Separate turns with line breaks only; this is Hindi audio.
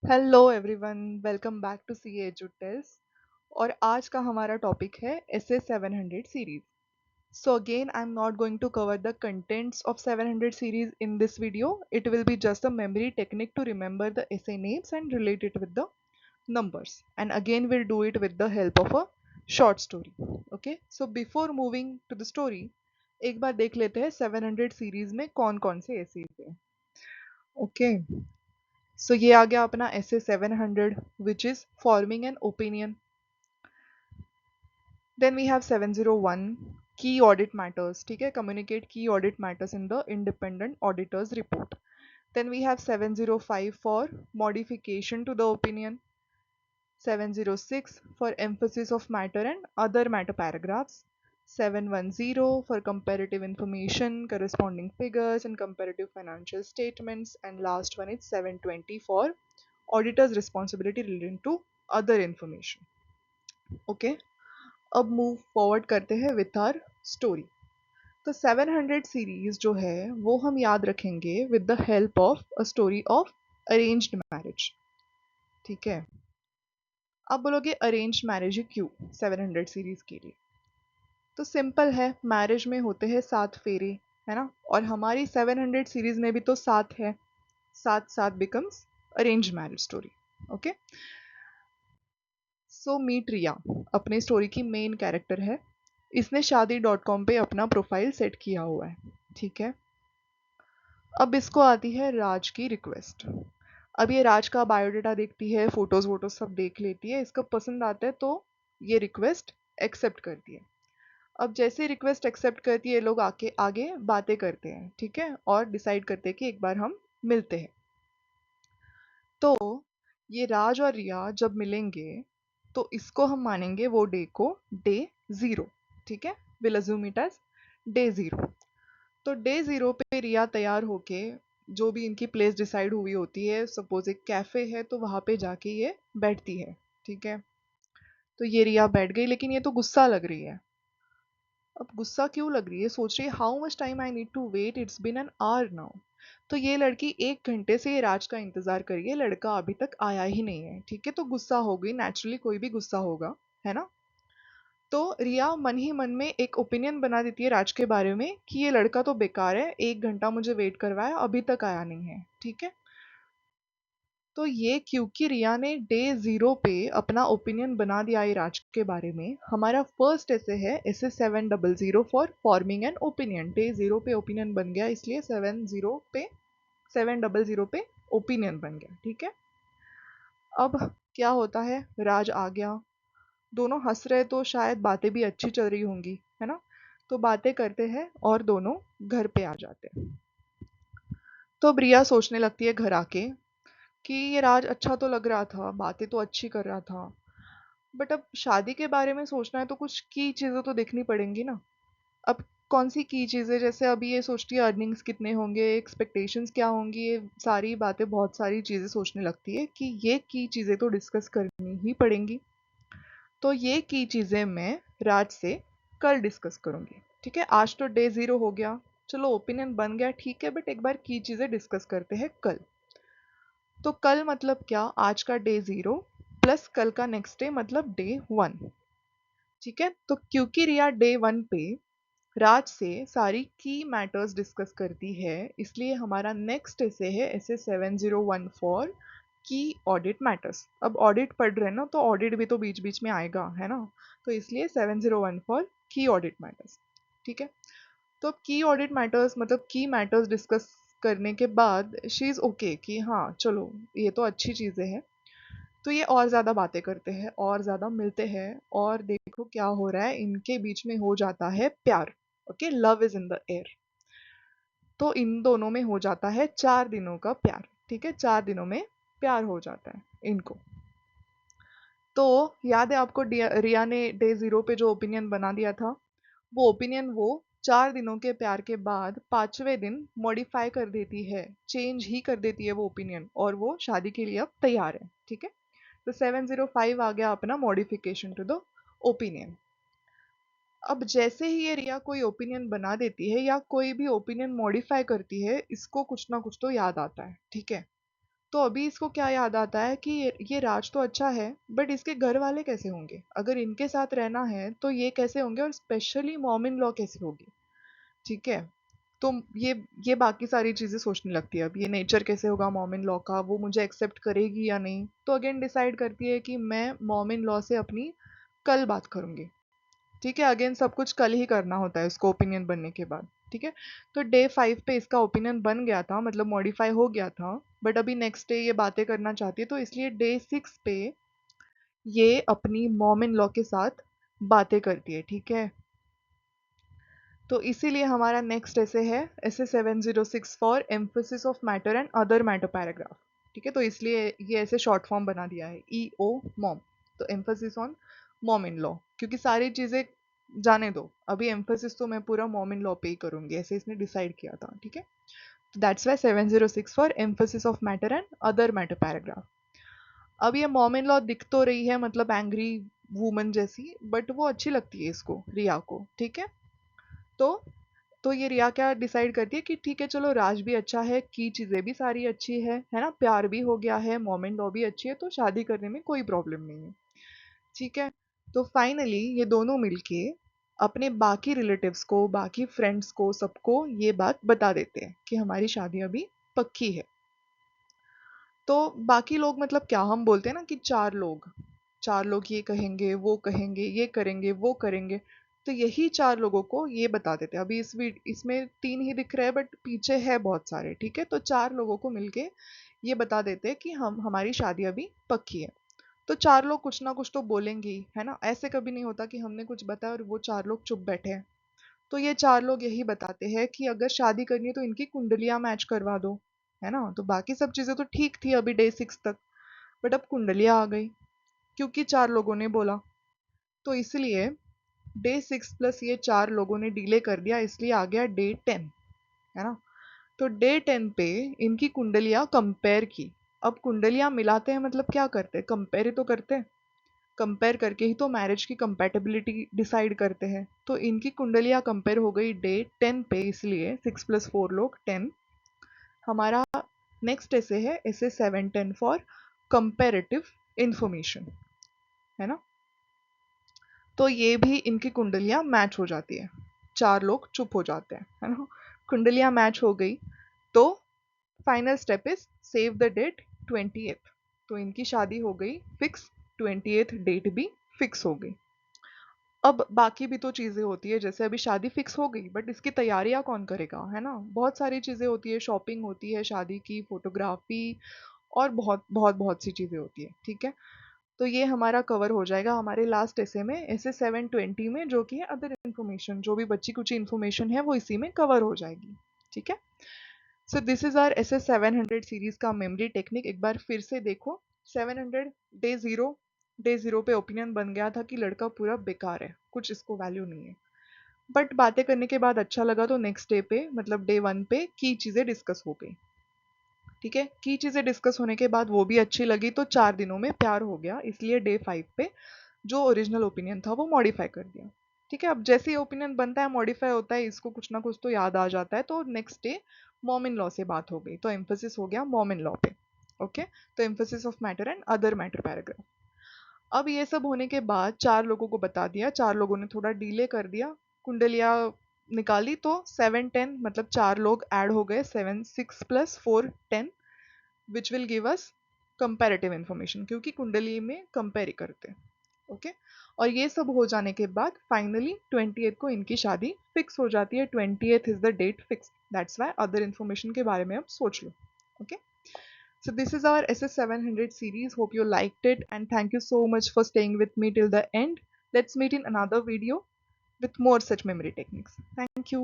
Hello everyone, welcome back to C Edu Tales. और आज का हमारा टॉपिक है SA 700 series. So again I am not going to cover the contents of 700 series in this video. It will be just a memory technique to remember the SA names and relate it with the numbers, and again we'll do it with the help of a short story. Okay, so before moving to the story, एक बार देख लेते हैं 700 सीरीज में कौन कौन से एसेज हैं. ओके, सो ये आ गया अपना essay 700 which is forming an opinion. Then we have 701 key audit matters. ठीक है, communicate key audit matters in the independent auditor's report. Then we have 705 for modification to the opinion. 706 for emphasis of matter and other matter paragraphs. 710 for comparative information, corresponding figures and comparative financial statements. And last one is 720 for auditor's responsibility relating to other information. Okay, अब मूव फॉरवर्ड करते हैं विथ आर स्टोरी. तो 700 सीरीज जो है वो हम याद रखेंगे with the help of a story of arranged marriage. ठीक है, आप बोलोगे अरेंज मैरिज क्यों 700 सीरीज के लिए? तो सिंपल है, मैरिज में होते हैं 7 फेरे, है ना, और हमारी 700 सीरीज में भी तो 7 है. 7 becomes arrange marriage story. Okay, so meet Riya अपने स्टोरी की मेन कैरेक्टर है. इसने शादी.com पे अपना प्रोफाइल सेट किया हुआ है. ठीक है, अब इसको आती है राज की रिक्वेस्ट. अब ये राज का बायोडाटा देखती है, फोटोज वोटोज सब देख लेती है, इसको पसंद आता है तो ये रिक्वेस्ट एक्सेप्ट करती है. अब जैसे रिक्वेस्ट एक्सेप्ट करती है, ये लोग आके आगे बातें करते हैं. ठीक है, और डिसाइड करते हैं कि एक बार हम मिलते हैं. तो ये राज और रिया जब मिलेंगे तो इसको हम मानेंगे वो डे को डे 0. ठीक है, will assume it as day 0. तो डे 0 पे रिया तैयार होके, जो भी इनकी प्लेस डिसाइड हुई होती है, सपोज एक कैफे है तो वहां पे जाके ये बैठती है. ठीक है, तो ये रिया बैठ गई, लेकिन ये तो गुस्सा लग रही है. अब गुस्सा क्यों लग रही है, सोच रही है how much time I need to wait, it's been an hour now. तो ये लड़की 1 घंटे से ये राज का इंतजार कर रही है, लड़का अभी तक आया ही नहीं है. ठीक है, तो गुस्सा हो गई, नेचुरली कोई भी गुस्सा होगा, है ना. तो रिया मन ही मन में एक ओपिनियन बना देती है राज के बारे में कि ये लड़का तो बेकार है, 1 घंटा मुझे वेट करवाया, अभी तक आया नहीं है. ठीक है, तो ये क्योंकि रिया ने डे 0 पे अपना ओपिनियन बना दिया है राज के बारे में. हमारा फर्स्ट ऐसे है ऐसे 700 for forming an opinion. Day 0 पे ओपिनियन बन गया, इसलिए 700 पे ओपिनियन बन गया. ठीक है, अब क्या होता है, राज आ गया, दोनों हंस रहे तो शायद बातें भी अच्छी चल रही होंगी, है ना. तो बातें करते हैं और दोनों घर पे आ जाते हैं. तो प्रिया सोचने लगती है घर आके कि ये राज अच्छा तो लग रहा था, बातें तो अच्छी कर रहा था, बट अब शादी के बारे में सोचना है तो कुछ की चीज़ें तो देखनी पड़ेंगी ना. अब कौन सी की चीज़ें, जैसे अभी ये सोचती है अर्निंग्स कितने होंगे, एक्सपेक्टेशंस क्या होंगी, ये सारी बातें, बहुत सारी चीज़ें सोचने लगती है कि ये की चीज़ें तो डिस्कस करनी ही पड़ेंगी. तो ये की चीज़ें मैं राज से कल डिस्कस करूँगी. ठीक है, आज तो डे 0 हो गया, चलो ओपिनियन बन गया, ठीक है, बट एक बार की चीज़ें डिस्कस करते हैं कल. तो कल मतलब क्या, आज का डे 0 प्लस कल का नेक्स्ट डे मतलब डे 1. ठीक है, तो क्योंकि रिया डे 1 पे राज से सारी की मैटर्स डिस्कस करती है, इसलिए हमारा नेक्स्ट ऐसे है ऐसे 701 फॉर की ऑडिट मैटर्स. अब ऑडिट पढ़ रहे हैं ना, तो ऑडिट भी तो बीच बीच में आएगा, है ना, तो इसलिए 701 फॉर की ऑडिट मैटर्स. ठीक है, तो अब की ऑडिट मैटर्स मतलब की मैटर्स डिस्कस करने के बाद शी इज़ ओके कि हाँ चलो ये तो अच्छी चीज़ें हैं. तो ये और ज़्यादा बातें करते हैं और ज़्यादा मिलते हैं, और देखो क्या हो रहा है, इनके बीच में हो जाता है प्यार. Okay, love is in the air. तो इन दोनों में हो जाता है 4 दिनों का प्यार. ठीक है, 4 दिनों में प्यार हो जाता है इनको. तो याद है आपको रिया ने डे 0 पे जो ओपिनियन बना दिया था, वो ओपिनियन वो 4 दिनों के प्यार के बाद 5वें दिन मॉडिफाई कर देती है, चेंज ही कर देती है वो ओपिनियन, और वो शादी के लिए अब तैयार है. ठीक है, तो 705 आ गया अपना मॉडिफिकेशन टू द ओपिनियन. अब जैसे ही ये रिया कोई ओपिनियन बना देती है या कोई भी ओपिनियन मॉडिफाई करती है, इसको कुछ ना कुछ तो याद आता है. ठीक है, तो अभी इसको क्या याद आता है कि ये राज तो अच्छा है, बट इसके घर वाले कैसे होंगे, अगर इनके साथ रहना है तो ये कैसे होंगे, और स्पेशली मॉम इन लॉ कैसे होगी। ठीक है। तो ये बाकी सारी चीजें सोचने लगती है, अब ये नेचर कैसे होगा मॉम इन लॉ का, वो मुझे एक्सेप्ट करेगी या नहीं। तो अगेन डिसाइड करती है कि मैं मॉम इन लॉ से अपनी कल बात करूंगी। ठीक है, अगेन सब कुछ कल ही करना होता है उसको ओपिनियन बनने के बाद। ठीक है। तो डे 5 पे इसका ओपिनियन बन गया था, मतलब मॉडिफाई हो गया था, बट अभी नेक्स्ट डे ये बातें करना चाहती है, तो इसलिए डे 6 पे ये अपनी मॉम इन लॉ के साथ बातें करती है। ठीक है। तो इसीलिए हमारा नेक्स्ट ऐसे है ऐसे 706 for emphasis of matter and other matter paragraph. ठीक है, तो इसलिए ये ऐसे शॉर्ट फॉर्म बना दिया है ई ओ मॉम। तो emphasis on mom in law, क्योंकि सारी चीजें जाने दो, अभी एम्फोसिस तो मैं पूरा मॉम इन लॉ पे ही करूंगी, ऐसे इसने डिसाइड किया था। ठीक है। That's why 706 for emphasis of matter and other matter paragraph. अब ये मॉम इन लॉ दिख तो रही है मतलब एंग्री वुमन जैसी, बट वो अच्छी लगती है इसको, रिया को। ठीक है। तो तो ये रिया क्या डिसाइड करती है कि ठीक है चलो, राज भी अच्छा है, की चीजें भी सारी अच्छी है ना, प्यार भी हो गया है, मॉम एंड लॉ भी अच्छी है, तो शादी करने में कोई प्रॉब्लम नहीं है। ठीक है। तो फाइनली ये दोनों मिलके अपने बाकी रिलेटिव्स को, बाकी फ्रेंड्स को, सबको ये बात बता देते हैं कि हमारी शादी अभी पक्की है। तो बाकी लोग मतलब क्या, हम बोलते हैं ना कि चार लोग ये कहेंगे, वो कहेंगे, ये करेंगे, वो करेंगे। तो यही चार लोगों को ये बता देते हैं। अभी इसमें तीन ही दिख रहे हैं, बट पीछे है बहुत सारे। ठीक है। तो चार लोगों को मिलके ये बता देते हैं कि हम हमारी शादी अभी पक्की है। तो चार लोग कुछ ना कुछ तो बोलेंगे ही, है ना। ऐसे कभी नहीं होता कि हमने कुछ बताया और वो चार लोग चुप बैठे हैं। तो ये चार लोग यही बताते हैं कि अगर शादी करनी है तो इनकी कुंडलियां मैच करवा दो, है ना। तो बाकी सब चीजें तो ठीक थी अभी डे 6 तक, बट अब कुंडलियां आ गई क्योंकि चार लोगों ने बोला। तो इसलिए डे 6 प्लस ये चार लोगों ने डिले कर दिया, इसलिए आ गया डे 10, है ना। तो डे 10 पे इनकी कुंडलियां कंपेयर की। अब कुंडलियां मिलाते हैं मतलब क्या करते हैं, कंपेयर ही तो करते हैं। कंपेयर करके ही तो मैरिज की कंपैटिबिलिटी डिसाइड करते हैं। तो इनकी कुंडलियां कंपेयर हो गई डे 10 पे, इसलिए 6 प्लस 4 लोग 10। हमारा नेक्स्ट ऐसे है ऐसे 710 फॉर कंपेरेटिव इंफॉर्मेशन, है ना। तो ये भी इनकी कुंडलियां मैच हो जाती है, चार लोग चुप हो जाते हैं, है ना। कुंडलियां मैच हो गई। तो final step is save the date 28th। तो इनकी शादी हो गई फिक्स, 28th डेट भी फिक्स हो गई। अब बाकी भी तो चीजें होती है, जैसे अभी शादी फिक्स हो गई, बट इसकी तैयारियां कौन करेगा, है ना। बहुत सारी चीजें होती है, शॉपिंग होती है शादी की, फोटोग्राफी, और बहुत बहुत बहुत सी चीजें होती है। ठीक है। तो ये हमारा कवर हो जाएगा हमारे लास्ट ऐसे में, ऐसे 720 में, जो कि है अदर इन्फॉर्मेशन, जो भी बच्ची कुछ इन्फॉर्मेशन है वो इसी में कवर हो जाएगी। ठीक है। सो दिस इज आर ऐसे 700 सीरीज का मेमोरी टेक्निक। एक बार फिर से देखो। 700 डे जीरो, डे जीरो पे ओपिनियन बन गया था कि लड़का पूरा बेकार है, कुछ इसको वैल्यू नहीं है। बट बातें करने के बाद अच्छा लगा, तो नेक्स्ट डे पे मतलब डे 1 पे की चीजें डिस्कस हो गई। ठीक है। की चीजें डिस्कस होने के बाद वो भी अच्छी लगी, तो 4 दिनों में प्यार हो गया, इसलिए डे 5 पे जो ओरिजिनल ओपिनियन था वो मॉडिफाई कर दिया। ठीक है। अब जैसे ही ओपिनियन बनता है, मॉडिफाई होता है, इसको कुछ ना कुछ तो याद आ जाता है, तो next day mom in law से बात हो गई, तो एम्फोसिस हो गया मॉम इन लॉ पे। ओके। तो emphasis of matter and other matter paragraph. अब ये सब होने के बाद चार लोगों को बता दिया, चार लोगों ने थोड़ा डीले कर दिया, कुंडलियां निकाली, तो 710 मतलब चार लोग ऐड हो गए, 7 6 plus 4 10, which will give us comparative information, क्योंकि कुंडली में कंपेयर करते हैं। ओके। और ये सब हो जाने के बाद फाइनली 28th को इनकी शादी फिक्स हो जाती है। 28th is the date fix, that's why other information के बारे में अब सोच लो। Okay. So this is our SS700 series. Hope you liked it, and thank you so much for staying with me till the end. Let's meet in another video with more such memory techniques. Thank you.